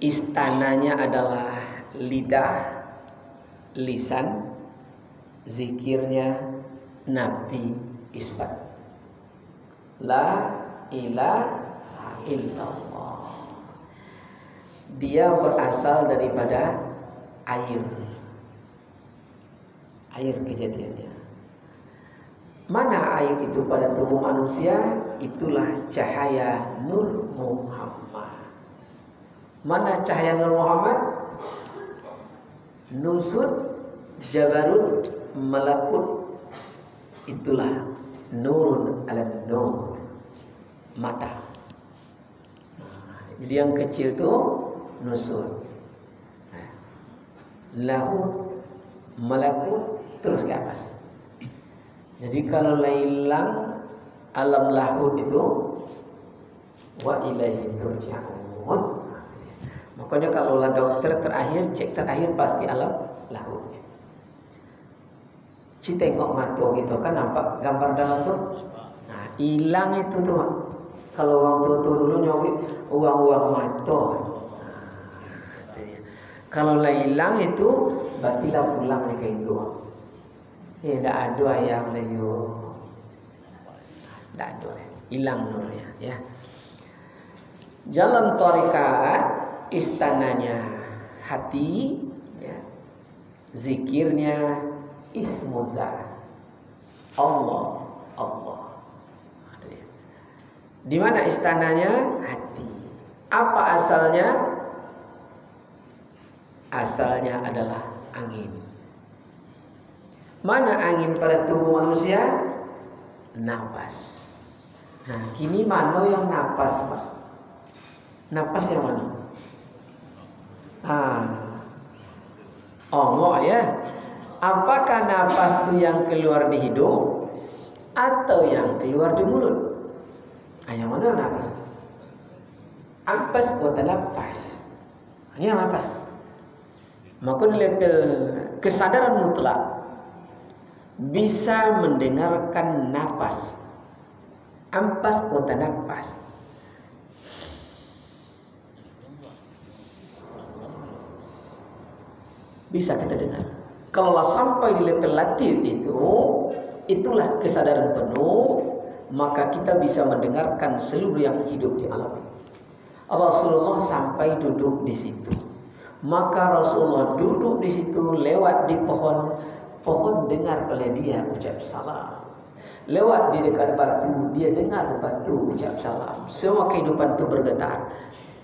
istananya adalah lidah, lisan, zikirnya nafi, isbat. La ilaha illallah. Dia berasal daripada air. Air kejadiannya. Mana air itu pada tubuh manusia? Itulah cahaya Nur Muhammad. Mana cahaya Nur Muhammad? Nusud, Jabarut, Malakut. Itulah Nurun ala Nur. Mata. Jadi yang kecil itu Nusud, Lahut, Malakut, terus ke atas. Jadi kalau hilang alam lahud itu wa ilaihi turja'un. Makanya kalau dokter terakhir cek terakhir pasti alam lahud. Ci tengok mata gitu kan nampak gambar dalam tuh. Nah, hilang itu tuh. Kalau waktu itu dulu nyawit uang-uang mata. Kalau hilang itu batilah pulang ke Indo. Tidak ada ayam layu, tidak ada, hilang nurnya. Ya. Jalan tarekat istananya hati, ya. Zikirnya ismuzat Allah, Allah. Di mana istananya? Hati. Apa asalnya? Asalnya adalah angin. Mana angin pada tubuh manusia? Napas. Nah, kini mana yang napas, Pak? Napas yang mana? Enggak ya. Apakah napas itu yang keluar di hidung atau yang keluar di mulut? Yang mana napas? Ampas atau napas? Ini yang napas. Maka di level kesadaran mutlak bisa mendengarkan napas, ampas atau napas. Bisa kita dengar. Kalau sampai di level latif itu, itulah kesadaran penuh, maka kita bisa mendengarkan seluruh yang hidup di alam. Rasulullah sampai duduk di situ. Maka Rasulullah duduk di situ lewat di pohon dengar oleh dia ucap salam. Lewat di dekat batu, dia dengar batu ucap salam. Semua kehidupan itu bergetar.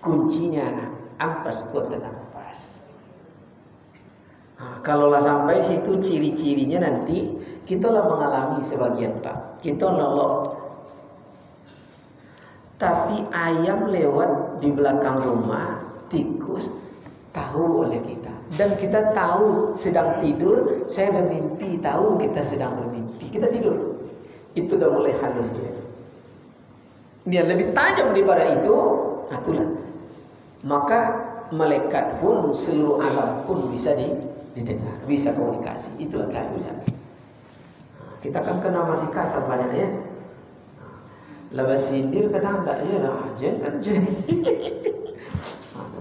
Kuncinya ampas atau nampas. Kalaulah sampai di situ ciri-cirinya nanti kita lah mengalami sebagian Pak. Kita nolok. Tapi ayam lewat di belakang rumah, tikus tahu oleh kita. Dan kita tahu sedang tidur, saya bermimpi, tahu kita sedang bermimpi. Kita tidur. Itu udah mulai halus dia. Dia lebih tajam daripada itu, itulah. Maka malaikat pun, seluruh alam pun bisa didengar, bisa komunikasi. Itulah kehalusan. Kita kan kena masih kasar banyak ya. Labas sindir kadang tak ya lah, jangan.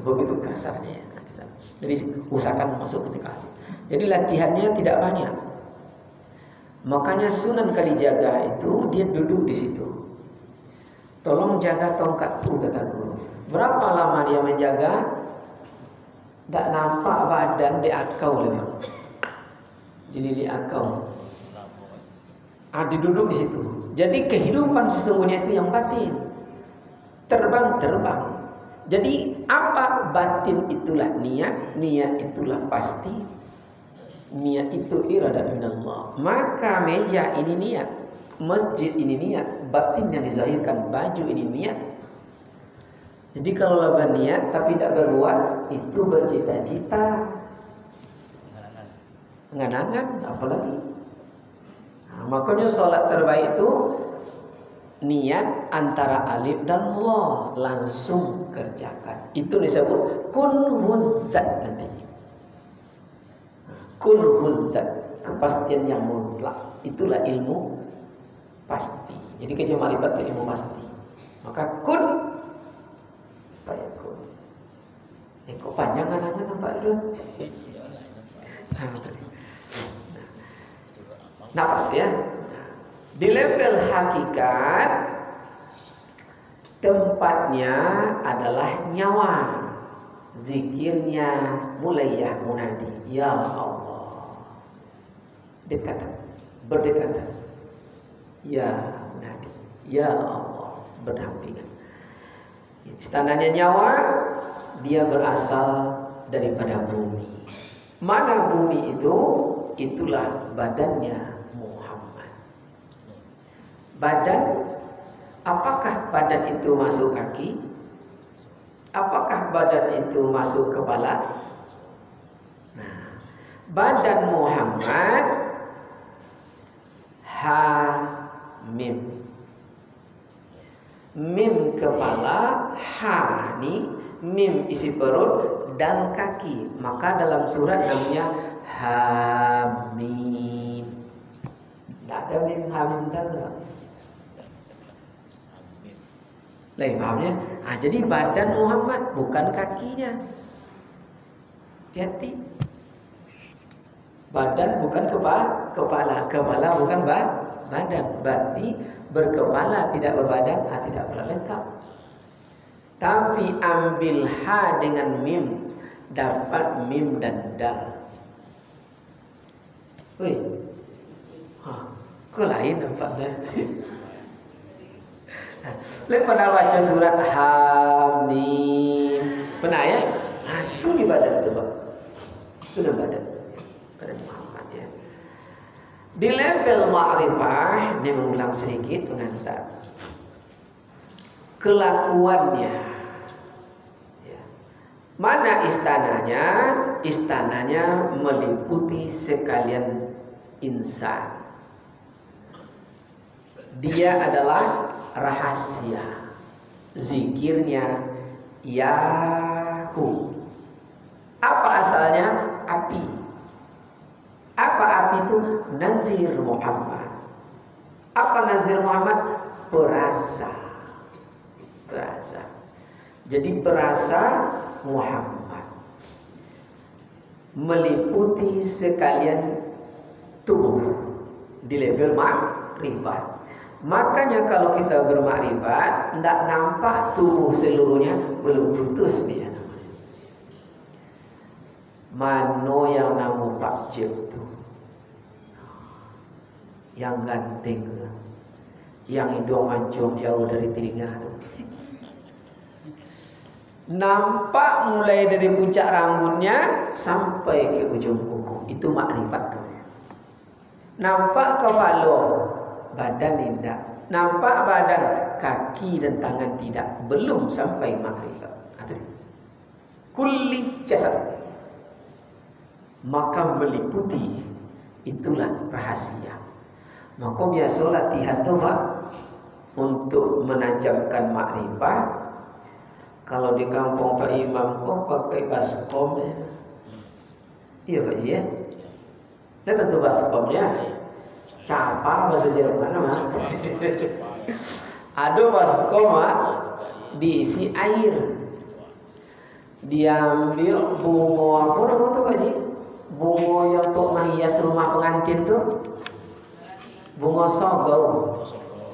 Begitu kasarnya ya. Jadi usahakan masuk ketika hati. Jadi latihannya tidak banyak. Makanya Sunan Kalijaga itu dia duduk di situ. Tolong jaga tongkatku kata guru. Berapa lama dia menjaga? Tak nampak badan di akau lepas. Di lili akau. Dia duduk di situ. Jadi kehidupan sesungguhnya itu yang batin. Terbang. Jadi apa batin itulah niat, niat itulah pasti. Niat itu iradat minallah. Maka meja ini niat, masjid ini niat, batin yang dizahirkan baju ini niat. Jadi kalau labah niat tapi tidak berbuat, itu bercita-cita. Nganangan apalagi. Makanya sholat terbaik itu niat antara alif dan la, langsung kerjakan. Itu disebut kun huzzat nanti. Kun huzzat, kepastian yang mutlak. Itulah ilmu pasti. Jadi kerja ma'rifat itu ilmu pasti. Maka kun fayakun. Kok panjang angan-angan Pak Dun? Nafas ya. Di level hakikat tempatnya adalah nyawa. Zikirnya mulai ya munadi. Ya Allah. Dekatan. Berdekatan. Ya munadi. Ya Allah. Berdampingan. Istananya nyawa. Dia berasal daripada bumi. Mana bumi itu? Itulah badannya Muhammad. Badan, apakah badan itu masuk kaki? Apakah badan itu masuk kepala? Nah, badan Muhammad Mim. Mim kepala, ha ni mim isi perut, dal kaki. Maka dalam surat namanya Hamim. Tak ada mim hamim dal. Lain pahamnya? Jadi badan Muhammad bukan kakinya. Hati-hati. Badan bukan kepala. Kepala bukan badan. Berarti berkepala tidak berbadan, tidak pernah lengkap. Tapi ambil ha dengan mim, dapat mim dan dal. Wih, kok lain nampaknya. Lepas dah baca surat Hamim, pernah ya? Itu di badan tu, Pak. Itu di badan Muhammad ya. Di level ma'rifah, ini mengulang sedikit pengantar. Kelakuannya. Ya. Mana istananya? Istananya meliputi sekalian insan. Dia adalah rahasia. Zikirnya Yahu. Apa asalnya? Api. Apa api itu? Nazir Muhammad. Apa Nazir Muhammad? Perasa. Perasa. Jadi perasa Muhammad meliputi sekalian tubuh di level makrifat. Makanya kalau kita bermakrifat, tidak nampak tubuh seluruhnya, belum putus dia. Mano yang nama Pak Cik tu, yang ganteng tu, yang hidung mancung jauh dari telinga tu. Nampak mulai dari puncak rambutnya sampai ke ujung kuku. Itu makrifat namanya. Nampak kepala, badan tidak. Nampak badan, kaki dan tangan tidak. Belum sampai makrifat. Kulli jasad. Maka meliputi. Itulah rahasia. Maka biasa latihan tu Pak, untuk menajamkan makrifat. Kalau di kampung Pak Imam kok pakai baskom ya? Iya Pak Ji ya? Nah tentu baskomnya capa bahasa Jerman mah. Ada baskom diisi air. Diambil bunga apa nama tuh Pak Ji? Bunga yang untuk menghias rumah pengantin tuh. Bunga sogau.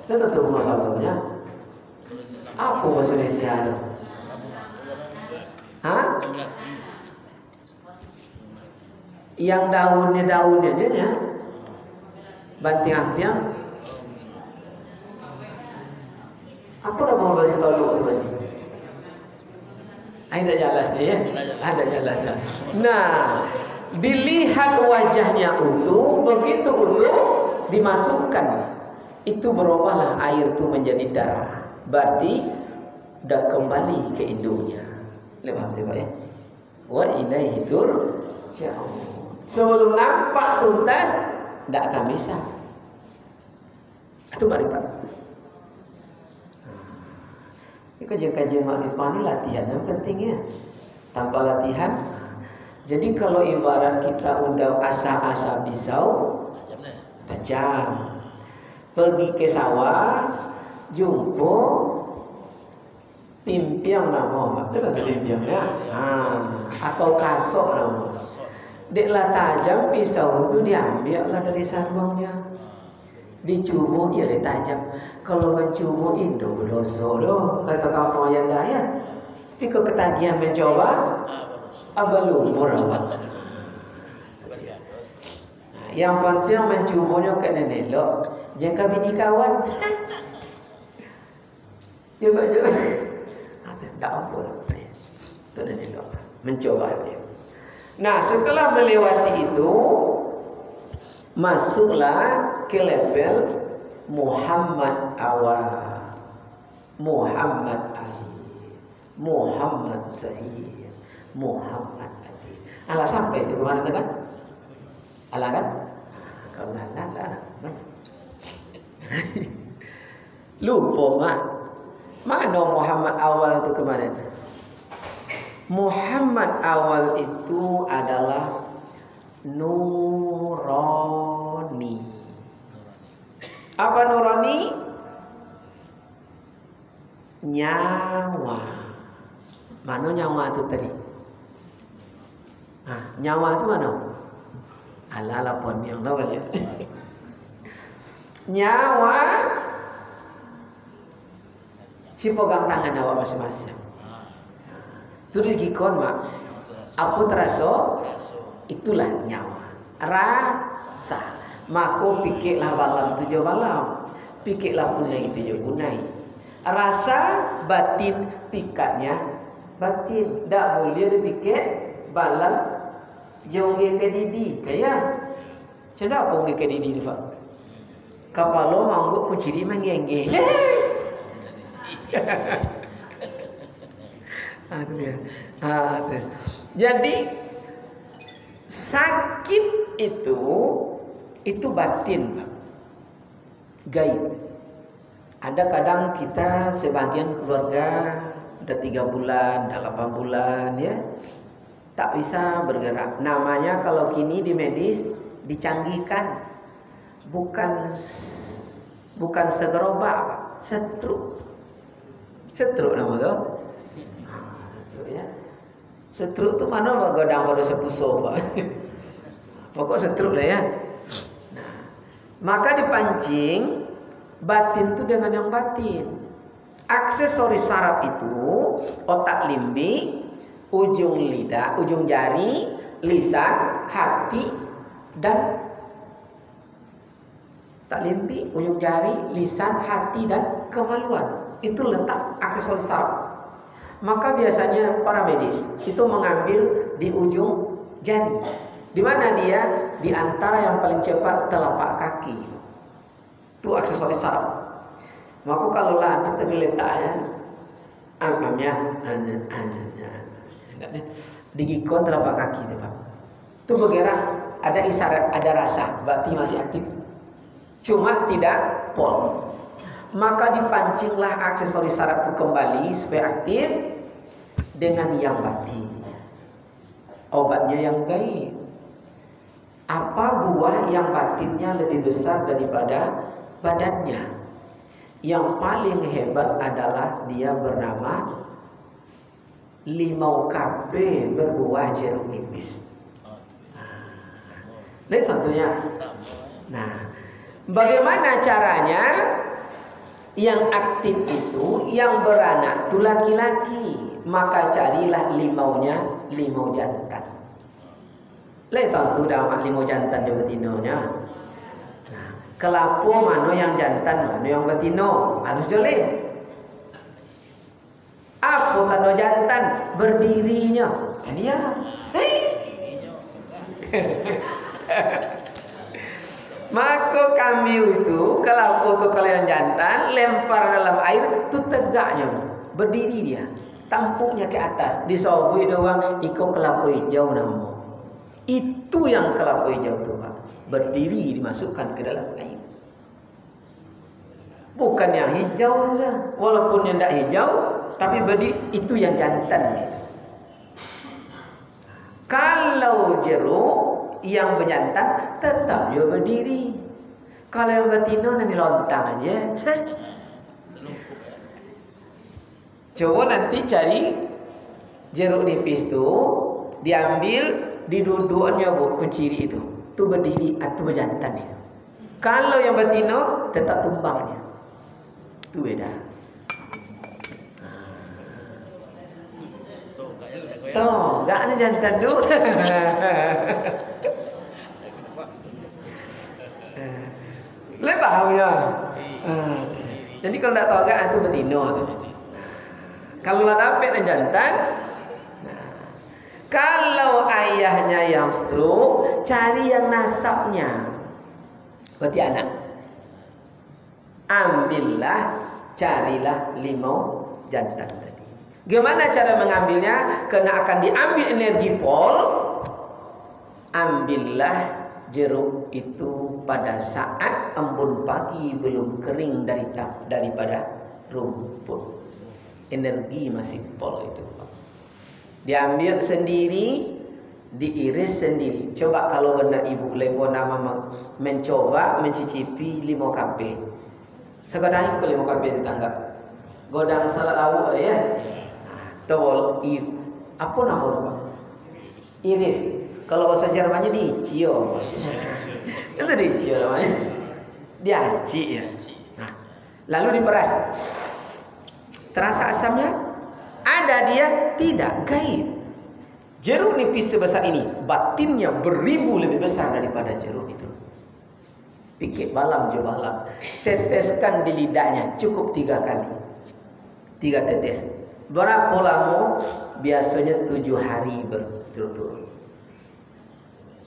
Itu tentu bunga sogaunya. Apa bahasa Indonesia itu? Hah? Yang daunnya aja ya. Bantiang-tiang. Apa nama bahasa tahu itu? Ada jelasnya ya? Ada jelasnya. Nah, dilihat wajahnya utuh, begitu utuh dimasukkan, itu berubahlah air itu menjadi darah. Berarti sudah kembali ke induknya. Lebih apa ya? Wa ilaihi turja'un. Sebelum nampak tuntas, tidak akan bisa. Itu makrifat. Ini kajian-kajian makrifat ini latihan yang penting ya. Tanpa latihan, jadi kalau ibarat kita udah asa-asa pisau, tajam. Pergi ke sawah, jumpa Pimpiang nama, betul pimpiang ya. Atau kasok nama. Deklah tajam pisau itu diambil lah dari sarungnya. Dicubuh ia le tajam. Kalau mencubuh Indo berdosa doh. Kata kamu yang daya. Tapi kau ketagihan mencoba, belum merawat. Yang penting mencubuhnya kena elok. Jangka bini kawan. Ya baca. Tak apa dah. Tu nak elok. Mencoba dia. Nah, setelah melewati itu, masuklah ke level Muhammad awal, Muhammad akhir, Muhammad zahir, Muhammad adil. Alah sampai itu kemana tu kan? Alah kan? Kalau lah. Lupa mak. Mana Muhammad awal itu kemarin? Muhammad awal itu adalah nurani. Apa nurani? Nyawa. Mana nyawa itu tadi? Nyawa itu mana? Ala pon yang tahu ya. Nyawa. Si pegang tangan awak masing-masing. Itu digikon mak. Apa terasa? Itulah nyawa. Rasa. Maka pikirlah balam tujuh balam. Pikirlah punai tujuh punai. Rasa batin pikatnya batin. Tak boleh dipikir balam jauh ke didi. Kaya. Cenda apa ke didi ni pak? Kapalo mangguk kuciri menggengge. Jadi sakit itu batin, Pak. Gaib. Ada kadang kita sebagian keluarga udah 3 bulan, udah 8 bulan ya, tak bisa bergerak. Namanya kalau kini di medis dicanggihkan, bukan segerobak, Pak. Setruk nama tu. Setruk tu mana mak godang pada sepuso pak. Pokok setruk lah ya. Nah, maka dipancing batin tu dengan yang batin. Aksesoris saraf itu otak limbi, ujung lidah, ujung jari, lisan, hati dan otak limbi, ujung jari, lisan, hati dan kemaluan. Itu letak aksesoris saraf. Maka biasanya para medis itu mengambil di ujung jari. Di mana dia? Di antara yang paling cepat telapak kaki. Itu aksesoris saraf. Maka kalau lah kita letaknya amamnya digikon telapak kaki dia, Pak. Itu bergerak, ada isyarat, ada rasa, berarti masih aktif. Cuma tidak pol. Maka dipancinglah aksesoris saraf itu kembali supaya aktif dengan yang batin. Obatnya yang gaib. Apa buah yang batinnya lebih besar daripada badannya? Yang paling hebat adalah dia bernama limau kape berbuah jeruk nipis. Lihat satunya. Nah, bagaimana caranya? Yang aktif itu, yang beranak itu laki-laki. Maka carilah limaunya, limau jantan. Lihat tentu dah limau jantan dia betinonya. Nah, kelapa mana yang jantan, mana yang betino, harus jeli. Apa tanda jantan? Berdirinya. Kan ya. Maka kami itu kalau foto kalian jantan lempar dalam air itu tegaknya, berdiri dia, tampuknya ke atas, disobui doang, ikut kelapa hijau nama. Itu yang kelapa hijau itu Pak, berdiri dimasukkan ke dalam air. Bukan yang hijau saja, walaupun yang tidak hijau, tapi berdiri itu yang jantan. Kalau jeruk yang berjantan tetap dia berdiri. Kalau yang betina nanti lontang aja. Coba nanti cari jeruk nipis tu, diambil, diduduknya bu kunciri itu. Tu berdiri atau berjantan itu. Kalau yang betina tetap tumbangnya. Itu beda. Toh, gak ada jantan tu. Lepas punya. Jadi kalau tak tahu gak itu betina tu. Kalau dapat dan jantan, kalau ayahnya yang stroke, cari yang nasabnya. Berarti anak. Ambillah, carilah 5 jantan tadi. Gimana cara mengambilnya? Kena akan diambil energi pol. Ambillah jeruk itu pada saat embun pagi belum kering daripada rumput. Energi masih pol itu. Diambil sendiri, diiris sendiri. Coba kalau benar Ibu Lepo nama mencoba mencicipi 5 kape. Sekarang ikut 5 kape tetangga. Godang salad lauk ada ya. Tol apa nama? Iris. Kalau bahasa Jermannya dicio. Itu dicio namanya. Diaci ya. Nah, lalu diperas. Terasa asamnya? Ada dia? Tidak, gaib. Jeruk nipis sebesar ini, batinnya beribu lebih besar daripada jeruk itu. Pikir balam je balam. Teteskan di lidahnya cukup 3 kali. 3 tetes. Berapa lama? Biasanya 7 hari berturut-turut.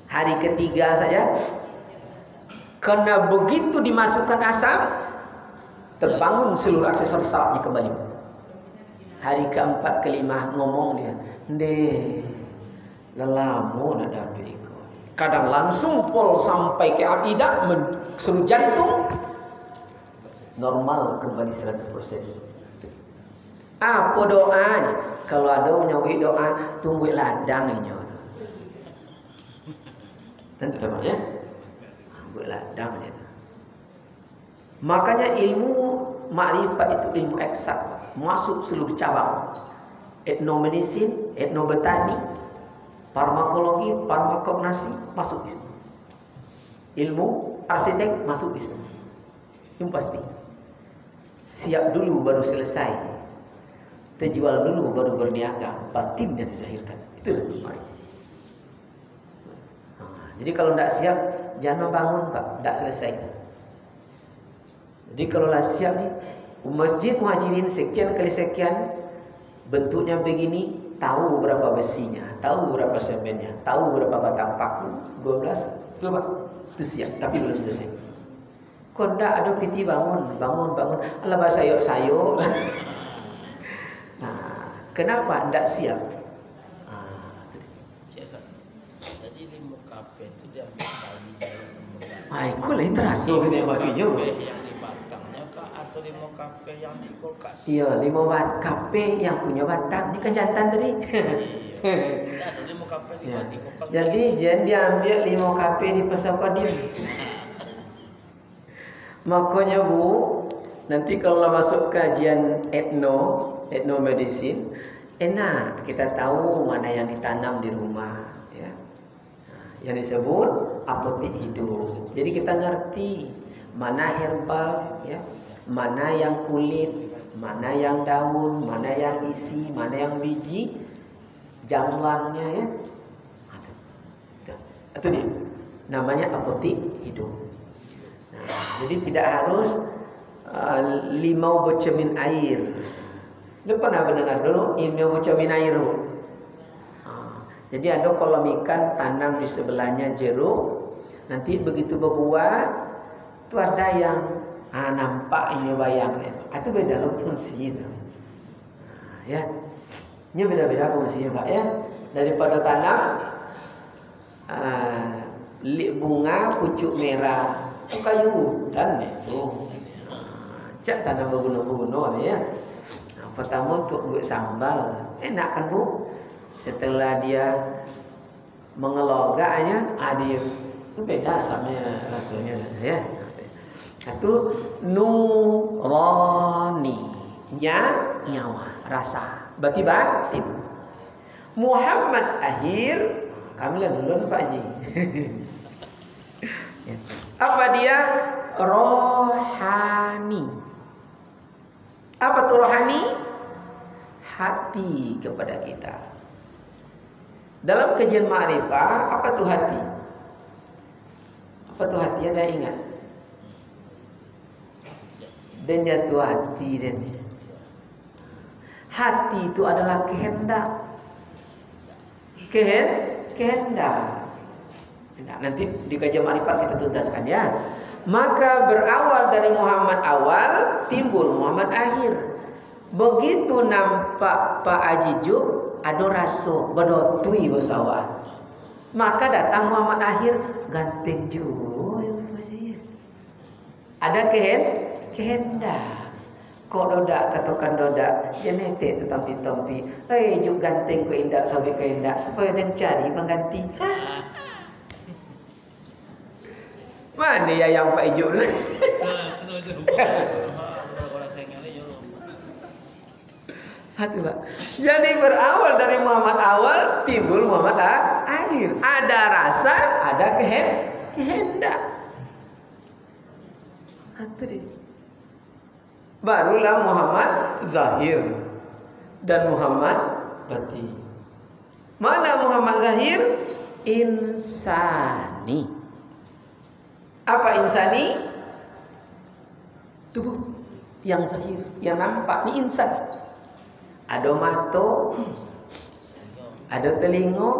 Hari ketiga saja, karena begitu dimasukkan asam, terbangun seluruh aksesoris sarafnya kembali. Hari keempat, kelima ngomong dia, "Ndeh, lelamo nak dapat ikut." Kadang langsung pol sampai ke abidah, seluruh jantung normal kembali 100%. Apa doanya? Kalau ada menyawi doa, tunggu ladang ini. Tentu dah ya. Tunggu ladang itu. Makanya ilmu makrifat itu ilmu eksak, masuk seluruh cabang. Etnomedicine, etnobotani, farmakologi, farmakognasi masuk di sini. Ilmu arsitek masuk di sini. Itu pasti. Siap dulu baru selesai. Terjual dulu baru berniaga. Batin yang disahirkan. Itulah makrifat. Jadi kalau tidak siap, jangan membangun Pak. Tidak selesai. Jadi kalau lah siap nih, Masjid Muhajirin sekian kali sekian, bentuknya begini, tahu berapa besinya, tahu berapa semennya, tahu berapa batang paku, 12, itu Pak, itu siap, tapi belum selesai. Kok tidak ada piti bangun. Alah bahasa sayok. Nah, kenapa tidak siap? Jadi 5 kape itu dia ambil kali dalam pembukaan. Kok lain terasa kita yang baginya. Yang di batangnya kah atau 5 kape yang di kulkas? Iya, 5 kape yang punya batang. Ini kan jantan tadi. Iya. Ada 5 kape di kulkas. Jadi jen dia ambil 5 kape di pasar Qadim. Makanya Bu, nanti kalau masuk kajian etnomedicine, enak kita tahu mana yang ditanam di rumah, ya. Yang disebut apotek hidup. Jadi kita ngerti mana herbal, ya, mana yang kulit, mana yang daun, mana yang isi, mana yang biji, jamlannya, ya. Itu dia. Namanya apotek hidup. Nah, jadi tidak harus limau bercermin air. Lu pernah mendengar dulu limau bercermin air? Jadi ada kolam ikan tanam di sebelahnya jeruk. Nanti begitu berbuah, itu ada yang nampak ini bayang. Itu beda loh fungsi itu. Ya, ini beda-beda fungsinya Pak ya. Daripada tanam bunga pucuk merah, itu kayu hutan itu. Cak tanam berguna-guna nih ya. Pertama untuk buat sambal, enak kan Bu? Setelah dia mengelogaknya, dia itu beda sama rasanya ya. Itu nurani, nyawa. rasa. Berarti batin. Muhammad akhir, kami lah dulu Pak Haji. Ya. Apa dia? Rohani. Apa tuh rohani? Hati kepada kita. Dalam kajian ma'rifah, apa tuh hati? Apa tuh hati? Ada yang ingat? Dan jatuh hati dan hati itu adalah kehendak. Kehendak. Nanti di kajian ma'rifat kita tuntaskan ya. Maka berawal dari Muhammad awal, timbul Muhammad akhir. Begitu nampak Pak Haji Jub, ada rasa berdotui bersawah. Maka datang Muhammad akhir, ganteng juga. Ada kehendak. Kok dodak katakan dodak, genetik tetampi-tampi. Jub ganteng ku indak sampai kehendak supaya dia cari pengganti. Mana ya yang Pak Ijuk dulu? Hati Pak. Jadi berawal dari Muhammad awal, timbul Muhammad akhir. Ada rasa, ada kehendak. Hati deh. Barulah Muhammad zahir dan Muhammad batin. Mana Muhammad zahir? Insani. Apa insani? Tubuh yang zahir, yang nampak. Ini insan. Ada mata, ada telinga,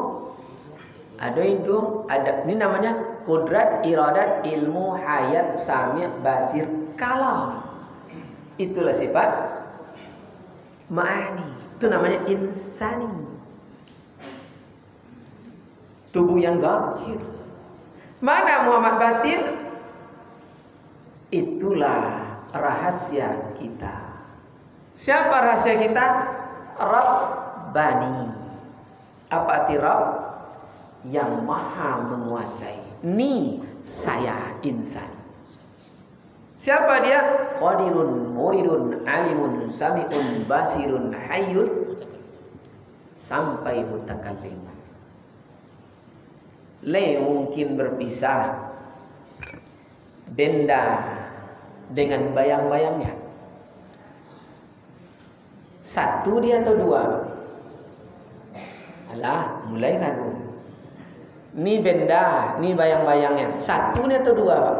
ada hidung, ada. Ini namanya kudrat, iradat, ilmu, hayat, sami', basir, kalam. Itulah sifat ma'ani. Itu namanya insani. Tubuh yang zahir. Mana Muhammad batin? Itulah rahasia kita. Siapa rahasia kita? Rabbani. Apa arti Rabb? Yang maha menguasai. Ni saya insan. Siapa dia? Qadirun, muridun, alimun, sami'un, basirun, hayyun, sampai mutakallim. Mungkin berpisah benda dengan bayang-bayangnya. Satu dia atau dua? Alah, mulai ragu. Ni benda, ni bayang-bayangnya. Satu ni atau dua, Pak?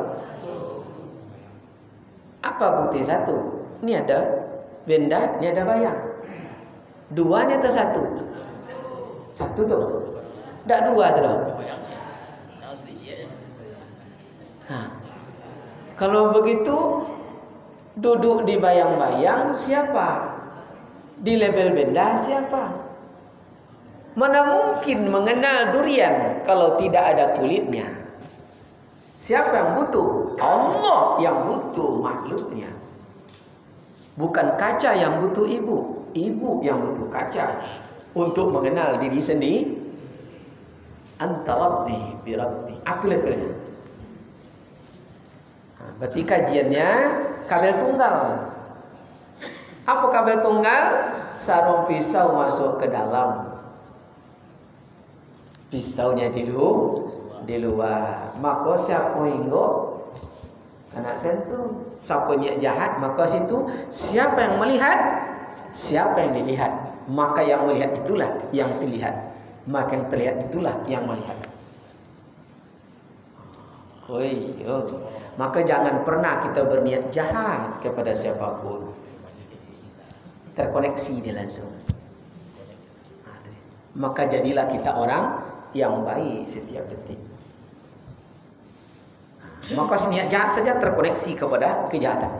Apa bukti satu? Ini ada benda, ini ada bayang. Dua ni atau satu? Satu tu. Tak dua tu dah. Kalau begitu, duduk di bayang-bayang siapa? Di level benda siapa? Mana mungkin mengenal durian kalau tidak ada kulitnya? Siapa yang butuh? Allah yang butuh makhluknya. Bukan kaca yang butuh ibu. Ibu yang butuh kaca untuk mengenal diri sendiri. Anta rabbi bi rabbi. Itu levelnya. Berarti kajiannya kabel tunggal. Apa kabel tunggal? Sarung pisau masuk ke dalam. Pisaunya di luar. Maka siapa hingga anak sentrum. Siapa niat jahat, maka situ siapa yang melihat, siapa yang dilihat. Maka yang melihat itulah yang terlihat. Maka yang terlihat itulah yang melihat. Maka jangan pernah kita berniat jahat kepada siapapun. Terkoneksi dia langsung. Maka jadilah kita orang yang baik setiap detik. Maka niat jahat saja terkoneksi kepada kejahatan.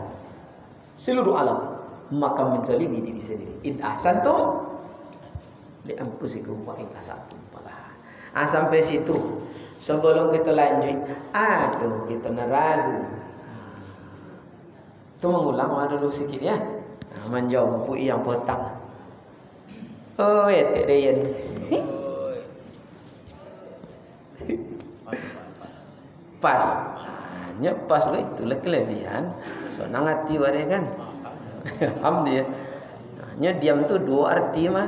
Seluruh alam maka menzalimi diri sendiri. In ahsantum li anfusikum wa in asatum falah. Sampai situ. Sebelum kita lanjut, aduh kita neragu. Itu mengulang dulu sikit ya. Menjauh pui yang petang. Oh ya tak dayan. Pas. Hanya pas itulah kelebihan. Senang hati wadah kan. Alhamdulillah. Nya diam tuh dua arti mah.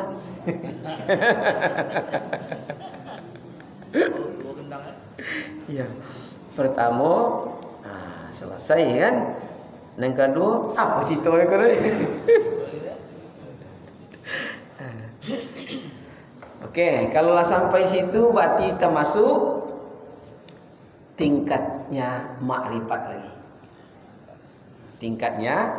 Dua gendang ya. Ya. Pertama, selesai kan. Yang kedua, apa cerita kau ni? Okey, kalau lah sampai situ berarti kita masuk tingkatnya makrifat lagi. Tingkatnya